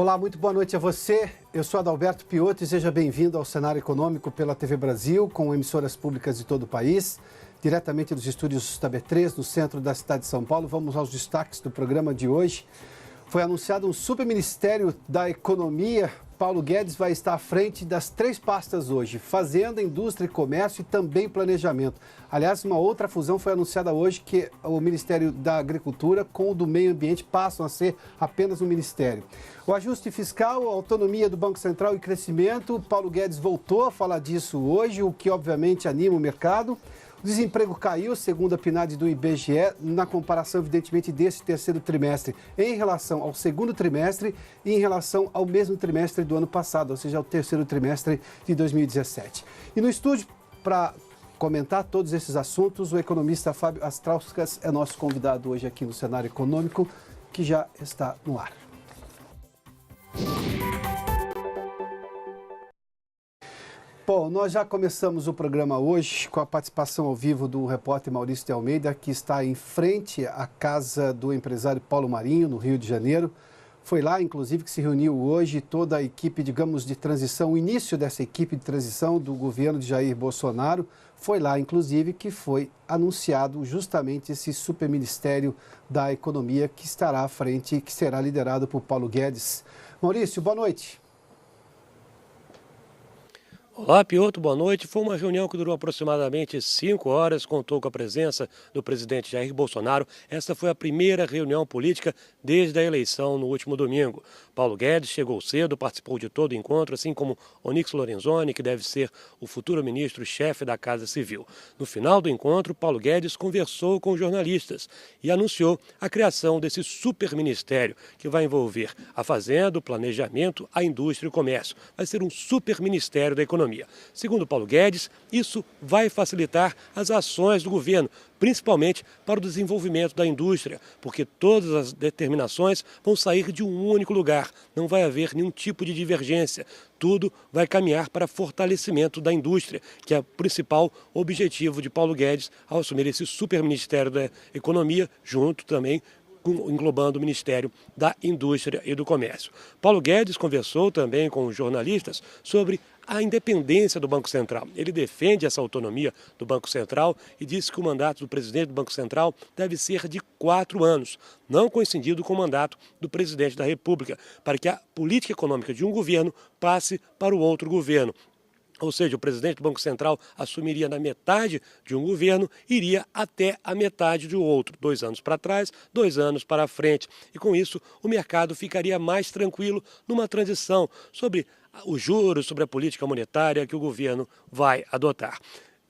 Olá, muito boa noite a você. Eu sou Adalberto Piotto e seja bem-vindo ao Cenário Econômico pela TV Brasil, com emissoras públicas de todo o país. Diretamente dos estúdios da B3, no centro da cidade de São Paulo, vamos aos destaques do programa de hoje. Foi anunciado um superministério da Economia. Paulo Guedes vai estar à frente das 3 pastas hoje: Fazenda, Indústria e Comércio e também Planejamento. Aliás, uma outra fusão foi anunciada hoje, que o Ministério da Agricultura com o do Meio Ambiente passam a ser apenas um ministério. O ajuste fiscal, a autonomia do Banco Central e crescimento. Paulo Guedes voltou a falar disso hoje, o que obviamente anima o mercado. O desemprego caiu, segundo a PNAD do IBGE, na comparação, evidentemente, desse terceiro trimestre em relação ao segundo trimestre e em relação ao mesmo trimestre do ano passado, ou seja, ao terceiro trimestre de 2017. E no estúdio, para comentar todos esses assuntos, o economista Fábio Astrauskas é nosso convidado hoje aqui no Cenário Econômico, que já está no ar. Bom, nós já começamos o programa hoje com a participação ao vivo do repórter Maurício de Almeida, que está em frente à casa do empresário Paulo Marinho, no Rio de Janeiro. Foi lá, inclusive, que se reuniu hoje toda a equipe, digamos, de transição, o início dessa equipe de transição do governo de Jair Bolsonaro. Foi lá, inclusive, que foi anunciado justamente esse superministério da Economia que estará à frente e que será liderado por Paulo Guedes. Maurício, boa noite. Olá, Piotto, boa noite. Foi uma reunião que durou aproximadamente 5 horas, contou com a presença do presidente Jair Bolsonaro. Esta foi a primeira reunião política desde a eleição no último domingo. Paulo Guedes chegou cedo, participou de todo o encontro, assim como Onyx Lorenzoni, que deve ser o futuro ministro-chefe da Casa Civil. No final do encontro, Paulo Guedes conversou com jornalistas e anunciou a criação desse superministério, que vai envolver a Fazenda, o Planejamento, a Indústria e o Comércio. Vai ser um superministério da Economia. Segundo Paulo Guedes, isso vai facilitar as ações do governo, principalmente para o desenvolvimento da indústria, porque todas as determinações vão sair de um único lugar, não vai haver nenhum tipo de divergência. Tudo vai caminhar para fortalecimento da indústria, que é o principal objetivo de Paulo Guedes ao assumir esse superministério da Economia, junto também englobando o Ministério da Indústria e do Comércio. Paulo Guedes conversou também com os jornalistas sobre a independência do Banco Central. Ele defende essa autonomia do Banco Central e disse que o mandato do presidente do Banco Central deve ser de 4 anos, não coincidindo com o mandato do presidente da República, para que a política econômica de um governo passe para o outro governo. Ou seja, o presidente do Banco Central assumiria na metade de um governo, iria até a metade de outro, 2 anos para trás, 2 anos para frente. E com isso, o mercado ficaria mais tranquilo numa transição sobre os juros, sobre a política monetária que o governo vai adotar.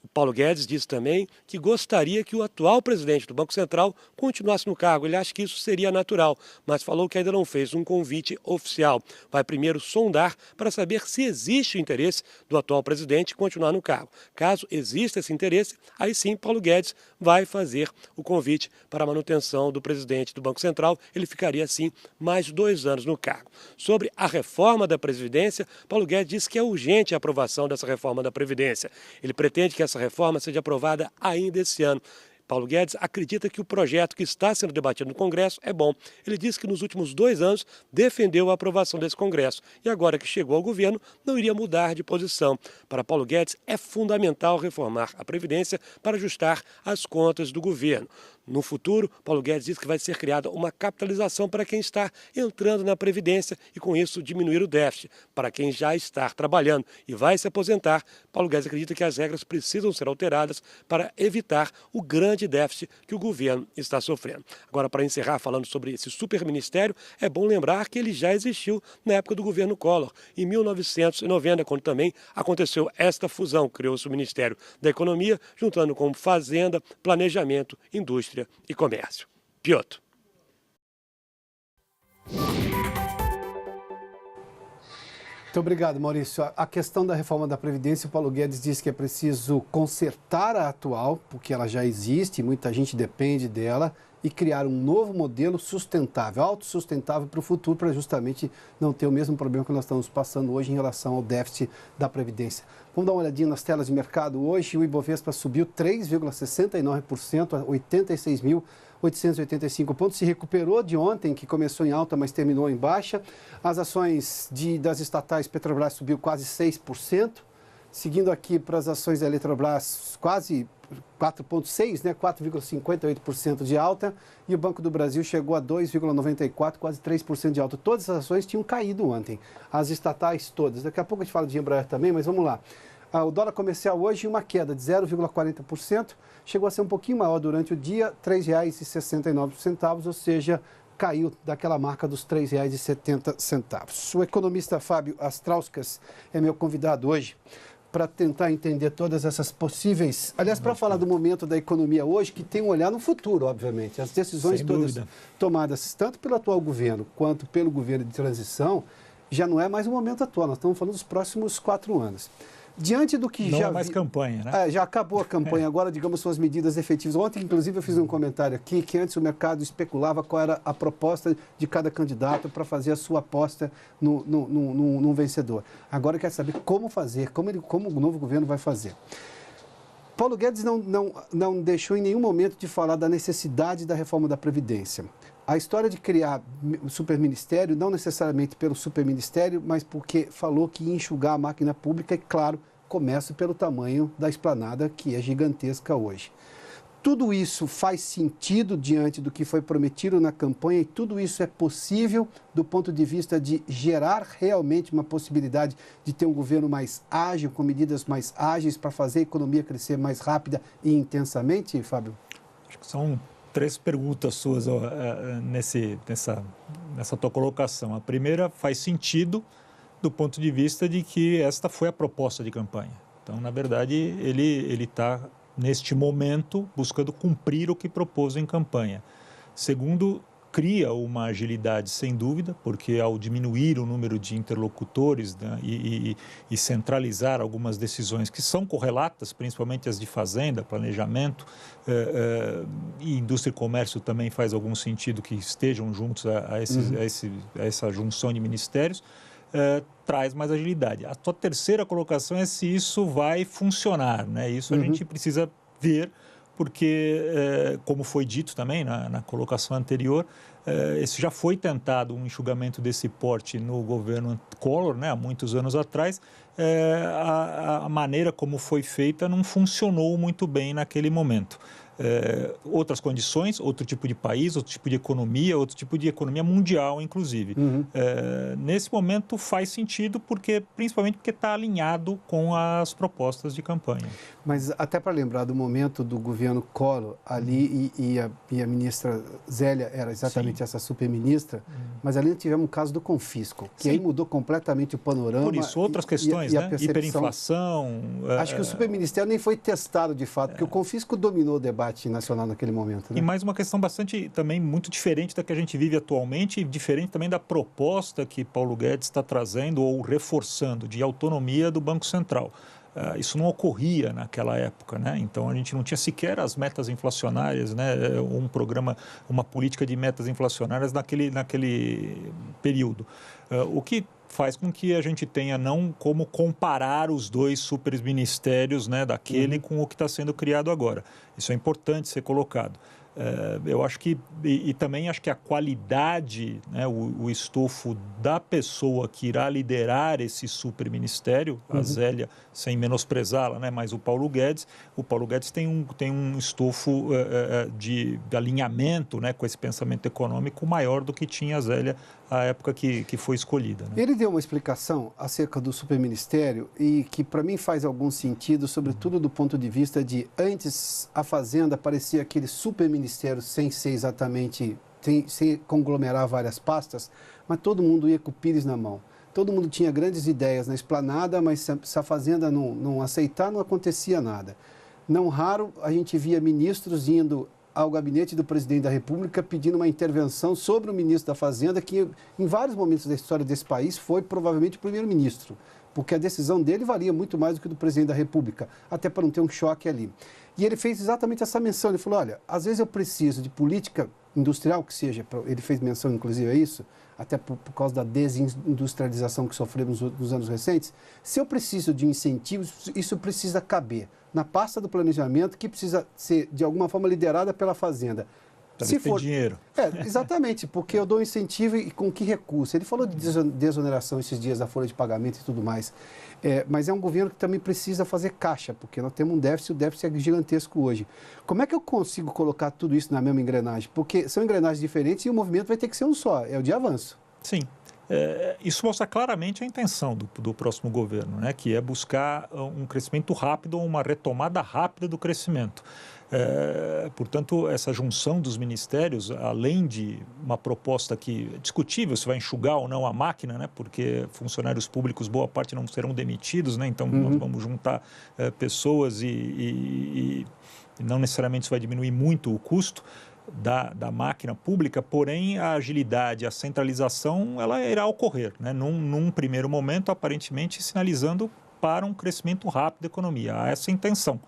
O Paulo Guedes disse também que gostaria que o atual presidente do Banco Central continuasse no cargo. Ele acha que isso seria natural, mas falou que ainda não fez um convite oficial. Vai primeiro sondar para saber se existe o interesse do atual presidente continuar no cargo. Caso exista esse interesse, aí sim Paulo Guedes vai fazer o convite para a manutenção do presidente do Banco Central. Ele ficaria, assim, mais 2 anos no cargo. Sobre a reforma da Previdência, Paulo Guedes disse que é urgente a aprovação dessa reforma da Previdência. Ele pretende que essa reforma seja aprovada ainda esse ano. Paulo Guedes acredita que o projeto que está sendo debatido no Congresso é bom. Ele disse que nos últimos 2 anos defendeu a aprovação desse Congresso e agora que chegou ao governo não iria mudar de posição. Para Paulo Guedes é fundamental reformar a Previdência para ajustar as contas do governo. No futuro, Paulo Guedes diz que vai ser criada uma capitalização para quem está entrando na Previdência e, com isso, diminuir o déficit. Para quem já está trabalhando e vai se aposentar, Paulo Guedes acredita que as regras precisam ser alteradas para evitar o grande déficit que o governo está sofrendo. Agora, para encerrar falando sobre esse superministério, é bom lembrar que ele já existiu na época do governo Collor, em 1990, quando também aconteceu esta fusão, criou-se o Ministério da Economia, juntando com Fazenda, Planejamento, Indústria e Comércio. Piotto. Muito obrigado, Maurício. A questão da reforma da Previdência, o Paulo Guedes diz que é preciso consertar a atual, porque ela já existe, muita gente depende dela, e criar um novo modelo sustentável, autossustentável para o futuro, para justamente não ter o mesmo problema que nós estamos passando hoje em relação ao déficit da Previdência. Vamos dar uma olhadinha nas telas de mercado hoje. O Ibovespa subiu 3,69% a 885 pontos, se recuperou de ontem, que começou em alta, mas terminou em baixa. As ações das estatais, Petrobras subiu quase 6%, seguindo aqui para as ações da Eletrobras, quase 4,6%, né? 4,58% de alta, e o Banco do Brasil chegou a 2,94%, quase 3% de alta. Todas as ações tinham caído ontem, as estatais todas. Daqui a pouco a gente fala de Embraer também, mas vamos lá. O dólar comercial hoje, uma queda de 0,40%, chegou a ser um pouquinho maior durante o dia, R$ 3,69, ou seja, caiu daquela marca dos R$ 3,70. O economista Fábio Astrauskas é meu convidado hoje para tentar entender todas essas possíveis... Aliás, para falar do momento da economia hoje, que tem um olhar no futuro, obviamente. As decisões todas tomadas, tanto pelo atual governo quanto pelo governo de transição, já não é mais o momento atual, nós estamos falando dos próximos 4 anos. Diante do que não já... Não é mais campanha, né? Já acabou a campanha, agora, digamos, são as medidas efetivas. Ontem, inclusive, eu fiz um comentário aqui que antes o mercado especulava qual era a proposta de cada candidato para fazer a sua aposta no vencedor. Agora quer saber como fazer, como o novo governo vai fazer. Paulo Guedes não deixou em nenhum momento de falar da necessidade da reforma da Previdência. A história de criar o superministério, não necessariamente pelo superministério, mas porque falou que ia enxugar a máquina pública e, claro, começa pelo tamanho da esplanada, que é gigantesca hoje. Tudo isso faz sentido diante do que foi prometido na campanha e tudo isso é possível do ponto de vista de gerar realmente uma possibilidade de ter um governo mais ágil, com medidas mais ágeis para fazer a economia crescer mais rápida e intensamente, Fábio? Acho que são 3 perguntas suas nessa tua colocação. A primeira faz sentido do ponto de vista de que esta foi a proposta de campanha. Então, na verdade, ele está, neste momento, buscando cumprir o que propôs em campanha. Segundo, cria uma agilidade, sem dúvida, porque ao diminuir o número de interlocutores, né, e centralizar algumas decisões que são correlatas, principalmente as de fazenda, planejamento, e indústria e comércio também faz algum sentido que estejam juntos a essa junção de ministérios, traz mais agilidade. A tua terceira colocação é se isso vai funcionar, né? Isso a gente precisa ver, porque, como foi dito também na colocação anterior, esse já foi tentado um enxugamento desse porte no governo Collor, né, há muitos anos atrás. A maneira como foi feita não funcionou muito bem naquele momento. Outras condições, outro tipo de país, outro tipo de economia, outro tipo de economia mundial, inclusive. Nesse momento faz sentido, principalmente porque está alinhado com as propostas de campanha. Mas até para lembrar do momento do governo Collor ali e a ministra Zélia era exatamente essa superministra, mas ali tivemos um caso do confisco, que aí mudou completamente o panorama. Por isso, outras questões, né? Hiperinflação. Acho que o superministério nem foi testado de fato, porque o confisco dominou o debate nacional naquele momento. Né? E mais uma questão também muito diferente da que a gente vive atualmente, e diferente também da proposta que Paulo Guedes está trazendo ou reforçando de autonomia do Banco Central. Isso não ocorria naquela época, né? Então a gente não tinha sequer as metas inflacionárias, né? Uma política de metas inflacionárias naquele período. O que faz com que a gente tenha não como comparar os dois superministérios, né, daquele com o que está sendo criado agora. Isso é importante ser colocado. Eu acho que, e também acho que a qualidade, né, o estofo da pessoa que irá liderar esse superministério, a Zélia, sem menosprezá-la, né, mas o Paulo Guedes tem um estofo de alinhamento, né, com esse pensamento econômico maior do que tinha a Zélia à época que foi escolhida. Né? Ele deu uma explicação acerca do superministério e que para mim faz algum sentido, sobretudo do ponto de vista de antes a Fazenda parecia aquele superministério sem ser exatamente, sem conglomerar várias pastas, mas todo mundo ia com o pires na mão. Todo mundo tinha grandes ideias na esplanada, mas se a Fazenda não aceitar, não acontecia nada. Não raro a gente via ministros indo ao gabinete do presidente da República pedindo uma intervenção sobre o ministro da Fazenda, que em vários momentos da história desse país foi provavelmente o primeiro-ministro, porque a decisão dele valia muito mais do que do presidente da República, até para não ter um choque ali. E ele fez exatamente essa menção, ele falou, olha, às vezes eu preciso de política industrial, que seja, ele fez menção inclusive a isso, até por causa da desindustrialização que sofremos nos anos recentes, se eu preciso de incentivos, isso precisa caber na pasta do planejamento, que precisa ser, de alguma forma, liderada pela Fazenda. Se for dinheiro. Exatamente, porque eu dou incentivo e com que recurso? Ele falou de desoneração esses dias da folha de pagamento e tudo mais. Mas é um governo que também precisa fazer caixa, porque nós temos um déficit, o déficit é gigantesco hoje. Como é que eu consigo colocar tudo isso na mesma engrenagem? Porque são engrenagens diferentes e o movimento vai ter que ser um só, é o de avanço. Sim. Isso mostra claramente a intenção do próximo governo, né, que é buscar um crescimento rápido, uma retomada rápida do crescimento. Portanto, essa junção dos ministérios, além de uma proposta que é discutível se vai enxugar ou não a máquina, né, porque funcionários públicos, boa parte não serão demitidos, né, então nós vamos juntar pessoas e não necessariamente isso vai diminuir muito o custo da máquina pública, porém a agilidade, a centralização, ela irá ocorrer, né? Num primeiro momento, aparentemente sinalizando para um crescimento rápido da economia. Há essa intenção.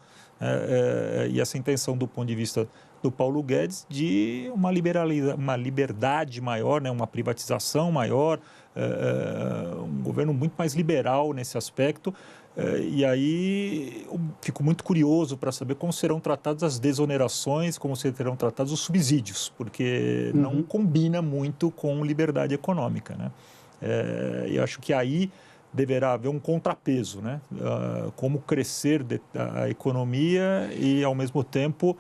E essa intenção do ponto de vista do Paulo Guedes de uma liberdade maior, né? Uma privatização maior, um governo muito mais liberal nesse aspecto. E aí eu fico muito curioso para saber como serão tratadas as desonerações, como serão tratados os subsídios, porque não combina muito com liberdade econômica, né? Eu acho que aí deverá haver um contrapeso, né? Como crescer a economia e, ao mesmo tempo,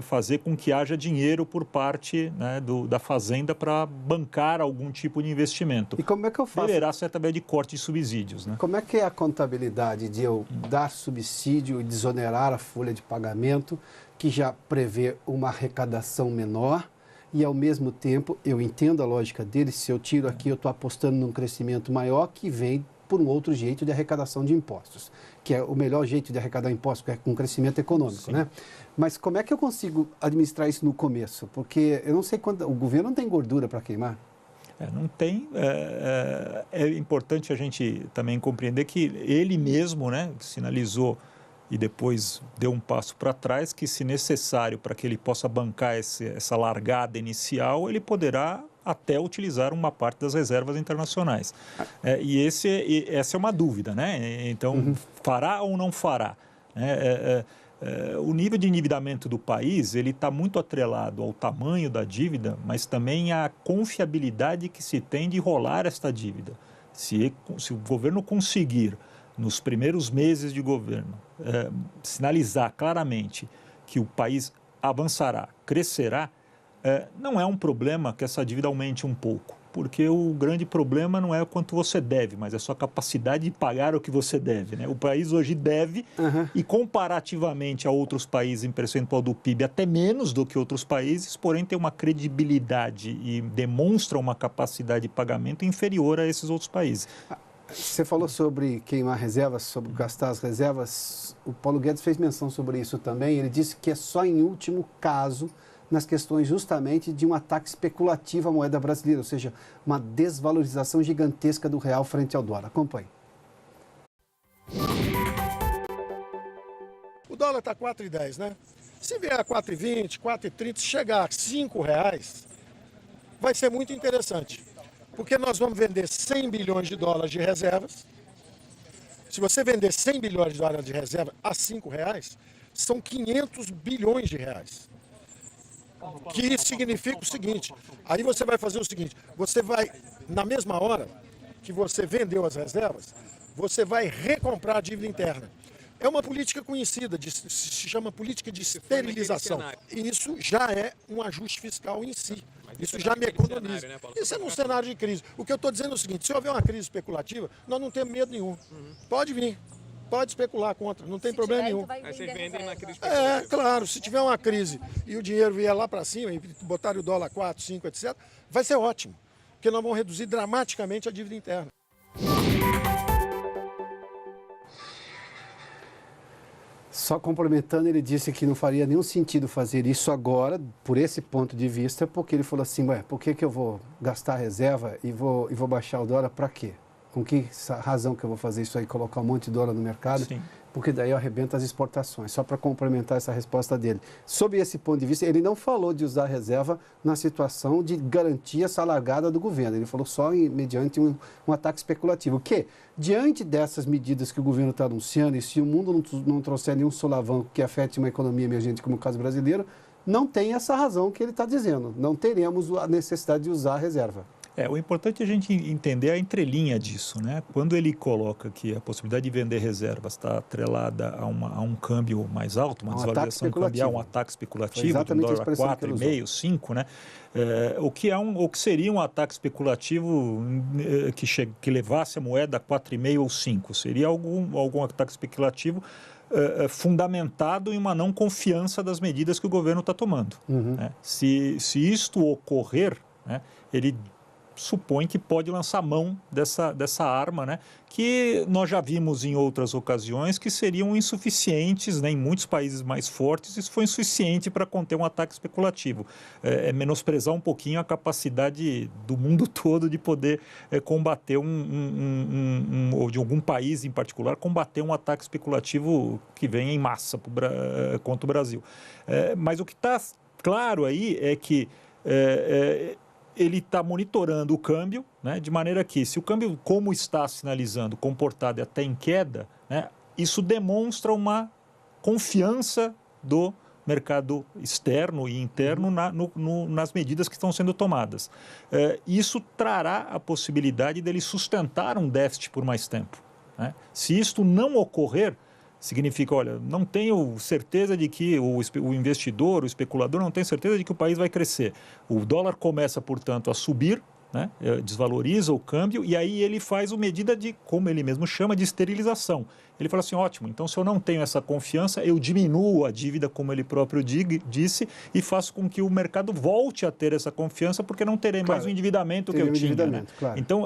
fazer com que haja dinheiro por parte, né, da Fazenda para bancar algum tipo de investimento. E como é que eu faço? Deverá ser através de corte de subsídios, né? Como é que é a contabilidade de eu dar subsídio e desonerar a folha de pagamento, que já prevê uma arrecadação menor, e ao mesmo tempo, eu entendo a lógica dele, se eu tiro aqui, eu estou apostando num crescimento maior que vem por um outro jeito de arrecadação de impostos, que é o melhor jeito de arrecadar impostos, que é com crescimento econômico, Sim. né? Mas como é que eu consigo administrar isso no começo? Porque eu não sei quanto, o governo não tem gordura para queimar. Não tem. É importante a gente também compreender que ele mesmo, né, sinalizou e depois deu um passo para trás, que se necessário para que ele possa bancar essa largada inicial, ele poderá até utilizar uma parte das reservas internacionais. Essa é uma dúvida, né? Então, fará ou não fará? O nível de endividamento do país ele está muito atrelado ao tamanho da dívida, mas também à confiabilidade que se tem de rolar esta dívida. Se o governo conseguir, nos primeiros meses de governo, sinalizar claramente que o país avançará, crescerá, não é um problema que essa dívida aumente um pouco, porque o grande problema não é o quanto você deve, mas é a sua capacidade de pagar o que você deve, né? O país hoje deve, e comparativamente a outros países em percentual do PIB, até menos do que outros países, porém tem uma credibilidade e demonstra uma capacidade de pagamento inferior a esses outros países. Você falou sobre queimar reservas, sobre gastar as reservas. O Paulo Guedes fez menção sobre isso também. Ele disse que é só em último caso, nas questões justamente de um ataque especulativo à moeda brasileira, ou seja, uma desvalorização gigantesca do real frente ao dólar. Acompanhe. O dólar está 4,10, né? Se vier a 4,20, 4,30, se chegar a R$5, vai ser muito interessante. Porque nós vamos vender 100 bilhões de dólares de reservas. Se você vender 100 bilhões de dólares de reserva a R$5, são 500 bilhões de reais. Que significa o seguinte, aí você vai fazer o seguinte, você vai, na mesma hora que você vendeu as reservas, você vai recomprar a dívida interna. É uma política conhecida, se chama política de esterilização. E isso já é um ajuste fiscal em si. Isso já me economiza. Isso é num cenário de crise. O que eu estou dizendo é o seguinte, se houver uma crise especulativa, nós não temos medo nenhum. Pode vir. Pode especular contra, não tem problema nenhum. Aí vocês vendem na crise especulativa. Claro, se tiver uma crise e o dinheiro vier lá para cima e botar o dólar 4, 5, etc., vai ser ótimo, porque nós vamos reduzir dramaticamente a dívida interna. Só complementando, ele disse que não faria nenhum sentido fazer isso agora, por esse ponto de vista, porque ele falou assim, por que eu vou gastar reserva e vou baixar o dólar para quê? Com que razão que eu vou fazer isso aí, colocar um monte de dólar no mercado? Sim. Porque daí eu arrebento as exportações. Só para complementar essa resposta dele. Sob esse ponto de vista, ele não falou de usar reserva na situação de garantia salariada do governo. Ele falou só mediante um ataque especulativo. Que, diante dessas medidas que o governo está anunciando, e se o mundo não trouxer nenhum solavanco que afete uma economia emergente como o caso brasileiro, não tem essa razão que ele está dizendo. Não teremos a necessidade de usar a reserva. O importante é a gente entender a entrelinha disso, né? Quando ele coloca que a possibilidade de vender reservas está atrelada a um câmbio mais alto, uma desvalorização cambial, um ataque especulativo, de $1 a 4,5, 5, né? O que seria um ataque especulativo que levasse a moeda a 4,5 ou 5? Seria algum ataque especulativo fundamentado em uma não confiança das medidas que o governo está tomando. Né? Se isto ocorrer, né, ele supõe que pode lançar mão dessa arma, né, que nós já vimos em outras ocasiões que seriam insuficientes, né, em muitos países mais fortes, isso foi insuficiente para conter um ataque especulativo. É menosprezar um pouquinho a capacidade do mundo todo de poder combater ou de algum país em particular, combater um ataque especulativo que venha em massa contra o Brasil. Mas o que está claro aí é que ele está monitorando o câmbio, né, de maneira que, se o câmbio, como está sinalizando, comportado e até em queda, né, isso demonstra uma confiança do mercado externo e interno nas medidas que estão sendo tomadas. Isso trará a possibilidade dele sustentar um déficit por mais tempo. Né? Se isto não ocorrer, significa, olha, não tenho certeza de que o investidor, o especulador, não tem certeza de que o país vai crescer. O dólar começa, portanto, a subir, né? Desvaloriza o câmbio e aí ele faz uma medida de, como ele mesmo chama, de esterilização. Ele fala assim, ótimo, então se eu não tenho essa confiança, eu diminuo a dívida, como ele próprio disse, e faço com que o mercado volte a ter essa confiança, porque não terei mais o endividamento que eu tinha. Né? Claro. Então,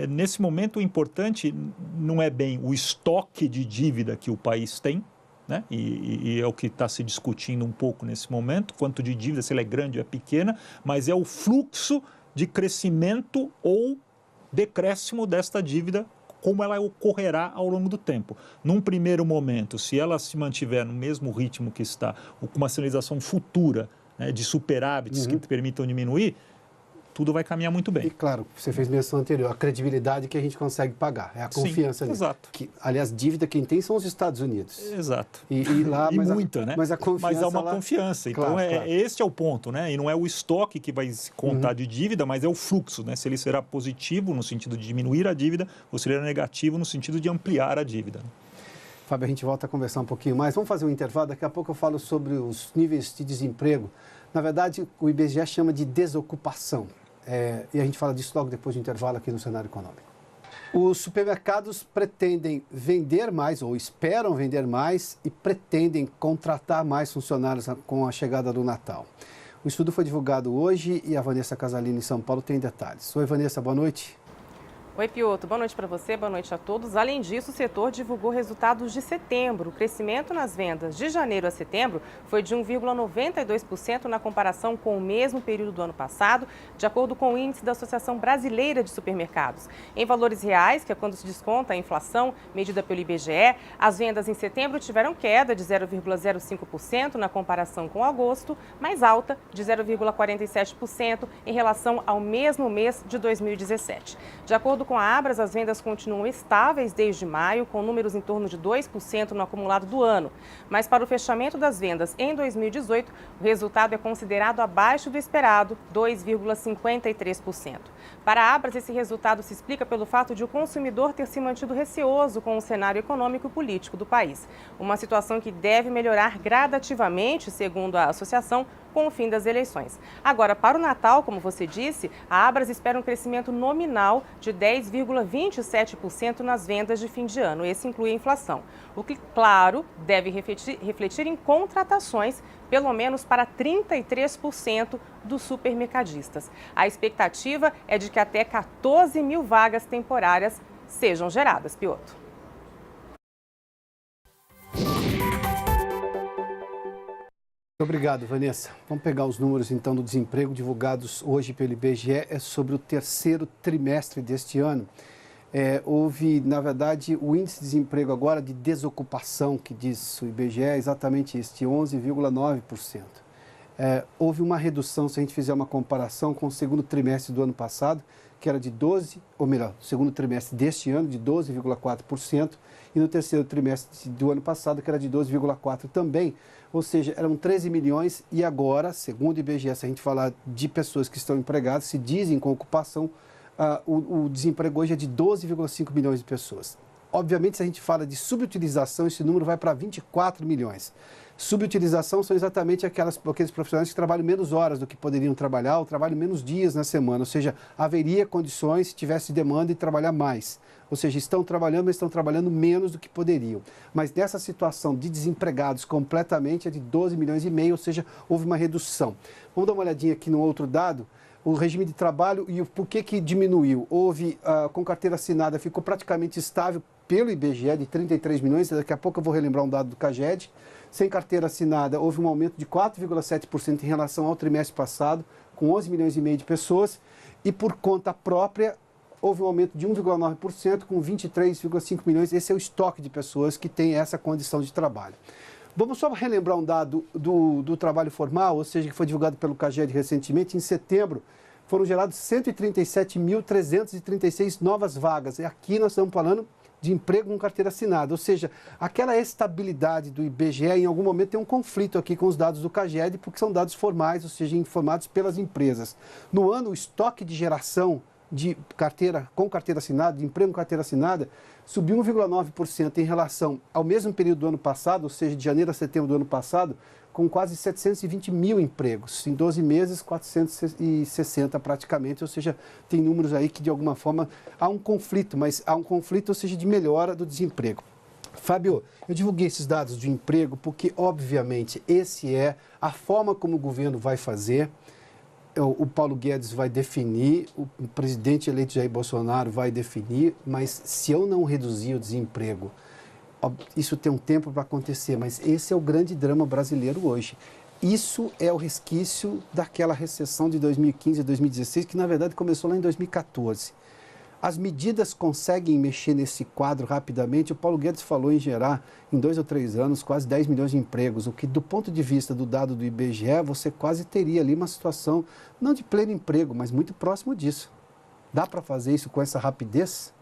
nesse momento, o importante não é bem o estoque de dívida que o país tem, né? E é o que está se discutindo um pouco nesse momento, quanto de dívida, se ela é grande ou é pequena, mas é o fluxo de crescimento ou decréscimo desta dívida, como ela ocorrerá ao longo do tempo. Num primeiro momento, se ela se mantiver no mesmo ritmo que está, com uma sinalização futura, né, de superávites que permitam diminuir, tudo vai caminhar muito bem. E claro, você fez menção anterior, a credibilidade que a gente consegue pagar, é a confiança nisso. Exato. Aliás, dívida quem tem são os Estados Unidos. Exato. E lá, e muita, né? Mas a confiança Mas há uma confiança. Então, claro. Este é o ponto, né? E não é o estoque que vai se contar de dívida, mas é o fluxo, né? Se ele será positivo no sentido de diminuir a dívida ou se ele será negativo no sentido de ampliar a dívida. Fábio, a gente volta a conversar um pouquinho mais. Vamos fazer um intervalo, daqui a pouco eu falo sobre os níveis de desemprego. Na verdade, o IBGE chama de desocupação. E a gente fala disso logo depois do intervalo aqui no Cenário Econômico. Os supermercados pretendem vender mais, ou esperam vender mais, e pretendem contratar mais funcionários com a chegada do Natal. O estudo foi divulgado hoje e a Vanessa Casalini, em São Paulo, tem detalhes. Oi, Vanessa, boa noite. Oi, Piotr. Boa noite para você, boa noite a todos. Além disso, o setor divulgou resultados de setembro. O crescimento nas vendas de janeiro a setembro foi de 1,92% na comparação com o mesmo período do ano passado, de acordo com o índice da Associação Brasileira de Supermercados. Em valores reais, que é quando se desconta a inflação medida pelo IBGE, as vendas em setembro tiveram queda de 0,05% na comparação com agosto, mais alta de 0,47% em relação ao mesmo mês de 2017. De acordo com a Abras, as vendas continuam estáveis desde maio, com números em torno de 2% no acumulado do ano. Mas para o fechamento das vendas em 2018, o resultado é considerado abaixo do esperado, 2,53%. Para a Abras, esse resultado se explica pelo fato de o consumidor ter se mantido receoso com o cenário econômico e político do país. Uma situação que deve melhorar gradativamente, segundo a associação, com o fim das eleições. Agora, para o Natal, como você disse, a Abras espera um crescimento nominal de 10,27% nas vendas de fim de ano. Esse inclui a inflação. O que, claro, deve refletir em contratações, pelo menos para 33% dos supermercadistas. A expectativa é de que até 14 mil vagas temporárias sejam geradas, Piotr. Obrigado, Vanessa. Vamos pegar os números, então, do desemprego divulgados hoje pelo IBGE. É sobre o terceiro trimestre deste ano. Houve, na verdade, o índice de desemprego agora de desocupação, que diz o IBGE, é exatamente este, 11,9%. Houve uma redução, se a gente fizer uma comparação com o segundo trimestre do ano passado, que era de 12%, ou melhor, no segundo trimestre deste ano, de 12,4%, e no terceiro trimestre do ano passado, que era de 12,4% também. Ou seja, eram 13 milhões e agora, segundo o IBGE, se a gente falar de pessoas que estão empregadas, se dizem com ocupação, o desemprego hoje é de 12,5 milhões de pessoas. Obviamente, se a gente fala de subutilização, esse número vai para 24 milhões. Subutilização são exatamente aqueles profissionais que trabalham menos horas do que poderiam trabalhar, ou trabalham menos dias na semana. Ou seja, haveria condições, se tivesse demanda, de trabalhar mais. Ou seja, estão trabalhando, mas estão trabalhando menos do que poderiam. Mas nessa situação de desempregados completamente é de 12 milhões e meio, ou seja, houve uma redução. Vamos dar uma olhadinha aqui no outro dado. O regime de trabalho e o porquê que diminuiu. Houve, com carteira assinada, ficou praticamente estável pelo IBGE de 33 milhões, daqui a pouco eu vou relembrar um dado do CAGED. Sem carteira assinada, houve um aumento de 4,7% em relação ao trimestre passado, com 11 milhões e meio de pessoas. E por conta própria, houve um aumento de 1,9%, com 23,5 milhões. Esse é o estoque de pessoas que tem essa condição de trabalho. Vamos só relembrar um dado do trabalho formal, ou seja, que foi divulgado pelo CAGED recentemente. Em setembro, foram gerados 137.336 novas vagas. E aqui nós estamos falando de emprego com carteira assinada, ou seja, aquela estabilidade do IBGE em algum momento tem um conflito aqui com os dados do CAGED, porque são dados formais, ou seja, informados pelas empresas. No ano, o estoque de geração de carteira com carteira assinada, de emprego com carteira assinada, subiu 1,9% em relação ao mesmo período do ano passado, ou seja, de janeiro a setembro do ano passado, com quase 720 mil empregos. Em 12 meses, 460 praticamente, ou seja, tem números aí que de alguma forma há um conflito, mas há um conflito, ou seja, de melhora do desemprego. Fábio, eu divulguei esses dados de emprego porque, obviamente, esse é a forma como o governo vai fazer. O Paulo Guedes vai definir, o presidente eleito Jair Bolsonaro vai definir, mas se eu não reduzir o desemprego, isso tem um tempo para acontecer, mas esse é o grande drama brasileiro hoje. Isso é o resquício daquela recessão de 2015 e 2016, que na verdade começou lá em 2014. As medidas conseguem mexer nesse quadro rapidamente. O Paulo Guedes falou em gerar, em 2 ou 3 anos, quase 10 milhões de empregos, o que, do ponto de vista do dado do IBGE, você quase teria ali uma situação, não de pleno emprego, mas muito próximo disso. Dá para fazer isso com essa rapidez?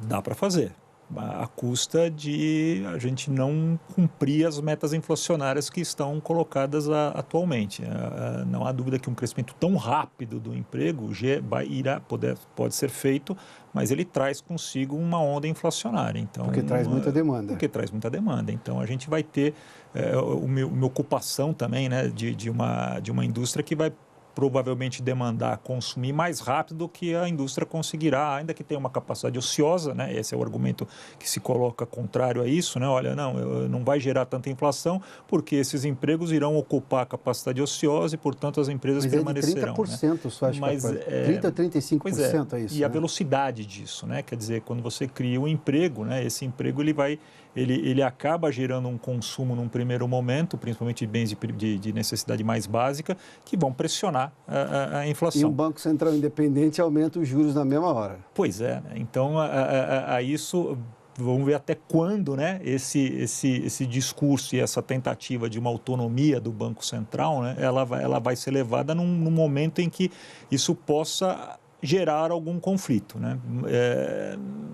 Dá para fazer, à custa de a gente não cumprir as metas inflacionárias que estão colocadas atualmente. Não há dúvida que um crescimento tão rápido do emprego pode ser feito, mas ele traz consigo uma onda inflacionária. Então, porque traz muita demanda. Porque traz muita demanda. Então, a gente vai ter uma ocupação também, né, de uma indústria que vai provavelmente demandar consumir mais rápido do que a indústria conseguirá, ainda que tenha uma capacidade ociosa, né? Esse é o argumento que se coloca contrário a isso, né? Olha, não vai gerar tanta inflação porque esses empregos irão ocupar a capacidade ociosa e, portanto, as empresas permanecerão. Mas é de 30%, só acho que 30% a 35% é isso. E a velocidade disso, né? Quer dizer, quando você cria um emprego, né? Esse emprego ele acaba gerando um consumo num primeiro momento, principalmente de bens de necessidade mais básica, que vão pressionar a inflação. E o Banco Central Independente aumenta os juros na mesma hora. Pois é, né? Então a isso vamos ver até quando, né, esse discurso e essa tentativa de uma autonomia do Banco Central, né, ela vai ser levada num momento em que isso possa gerar algum conflito, né?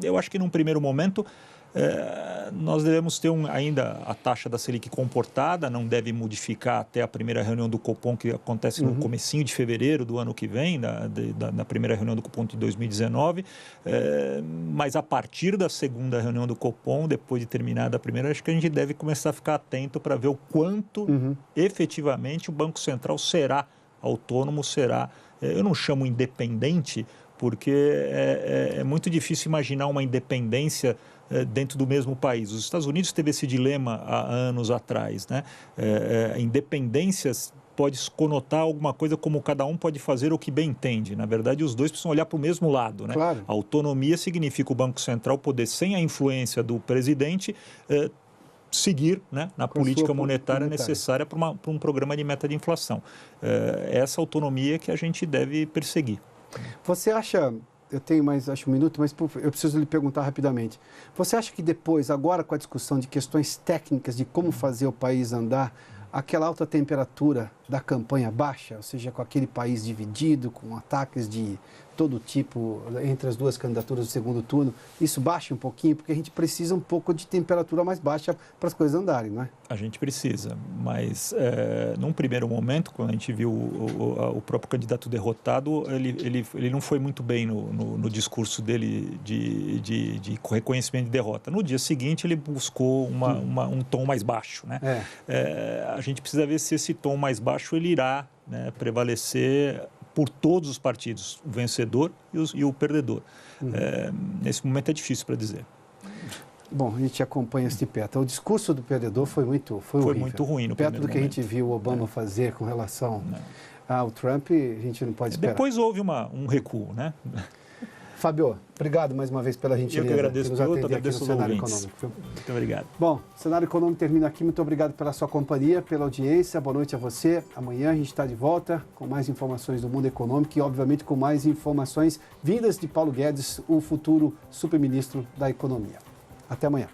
Eu acho que num primeiro momento nós devemos ter ainda a taxa da Selic comportada, não deve modificar até a primeira reunião do Copom, que acontece no comecinho de fevereiro do ano que vem, da primeira reunião do Copom de 2019, mas a partir da segunda reunião do Copom, depois de terminada a primeira, acho que a gente deve começar a ficar atento para ver o quanto efetivamente o Banco Central será autônomo, eu não chamo independente, porque é muito difícil imaginar uma independência dentro do mesmo país. Os Estados Unidos teve esse dilema há anos atrás, né? Independências pode conotar alguma coisa como cada um pode fazer o que bem entende. Na verdade, os dois precisam olhar para o mesmo lado, né? Claro. A autonomia significa o Banco Central poder, sem a influência do presidente, seguir, né, na política monetária necessária para um programa de meta de inflação. Essa autonomia que a gente deve perseguir. Você acha, eu tenho mais, acho um minuto, mas eu preciso lhe perguntar rapidamente. Você acha que depois, agora com a discussão de questões técnicas de como fazer o país andar, aquela alta temperatura da campanha baixa, ou seja, com aquele país dividido, com ataques de todo tipo entre as duas candidaturas do segundo turno, isso baixe um pouquinho, porque a gente precisa um pouco de temperatura mais baixa para as coisas andarem, não é? A gente precisa, mas num primeiro momento, quando a gente viu o próprio candidato derrotado, ele não foi muito bem no discurso dele de reconhecimento de derrota. No dia seguinte, ele buscou um tom mais baixo, né? A gente precisa ver se esse tom mais baixo ele irá, né, prevalecer por todos os partidos, o vencedor e o perdedor. Nesse momento é difícil para dizer. Bom, a gente acompanha isso de perto. O discurso do perdedor foi horrível. Muito ruim no perto do que momento. A gente viu o Obama fazer com relação ao Trump, a gente não pode esperar. Depois houve um recuo, né? Fábio, obrigado mais uma vez pela gentileza. Eu que agradeço, nos atender aqui no Cenário Econômico. Muito obrigado. Bom, o Cenário Econômico termina aqui. Muito obrigado pela sua companhia, pela audiência. Boa noite a você. Amanhã a gente está de volta com mais informações do mundo econômico e, obviamente, com mais informações vindas de Paulo Guedes, o futuro superministro da Economia. Até amanhã.